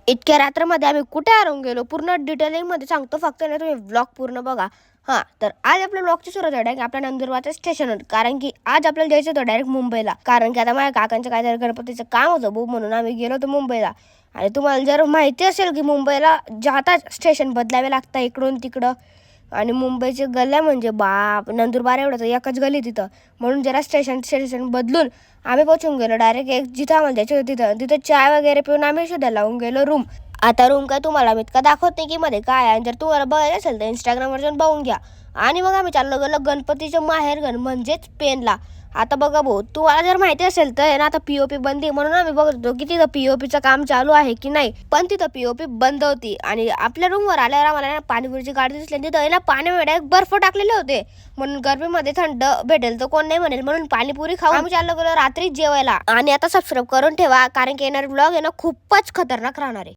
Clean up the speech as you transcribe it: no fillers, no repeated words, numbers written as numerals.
इतक्या रात्रमध्ये आम्ही कुठे हरवून गेलो पूर्ण डिटेलिंगमध्ये सांगतो, फक्त ना तुम्ही व्लॉग पूर्ण बघा. हां, तर आज आपल्या व्लॉगची सुरुवात आहे डायरेक्ट आपल्या नंदुरबारच्या स्टेशनवर, कारण की आज आपल्याला जायचं होतं डायरेक्ट मुंबईला. कारण की आता माझ्या काकांचं काहीतरी गणपतीचं काम होतं भाऊ, म्हणून आम्ही गेलो होतो मुंबईला. आणि तुम्हाला जर माहिती असेल की मुंबईला जाताच स्टेशन बदलावे लागतं इकडून तिकडं, आणि मुंबईचे गल्ल्या म्हणजे बाप, नंदुरबार एवढं तर एकच गली तिथं, म्हणून जरा स्टेशन बदलून आम्ही पोहोचून गेलो डायरेक्ट एक जिथं आम्हाला जायचं होतं तिथं चाय वगैरे पिऊन आम्ही शोधायला लावून गेलो रूम. आता रूम काय तुम्हाला मी इतका दाखवते की मध्ये काय आहे, आणि जर तुम्हाला बघायचं असेल तर इंस्टाग्रामवर जाऊन बघून घ्या. आणि मग आम्ही चाललो गेलो गणपतीचं माहेरघर म्हणजेच पेनला. आता बघा भाऊ, तुम्हाला जर माहिती असेल तर ना आता पीओपी बंद आहे, म्हणून आम्ही बघत होतो की तिथं पीओपीचं काम चालू आहे की नाही, पण तिथं पीओपी बंद होती. आणि आपल्या रूमवर आल्यावर आम्हाला ना पाणीपुरीची गाडी दिसली, तिथं ना पाण्यामध्ये बर्फ टाकलेले होते, म्हणून गरमीमध्ये थंड भेटेल तर कोण नाही म्हणेल, म्हणून पाणीपुरी खाऊन आम्ही चाललो गेलो रात्री जेवायला. आणि आता सबस्क्राईब करून ठेवा, कारण की येणारे ब्लॉग आहे ना खूपच खतरनाक राहणार आहे.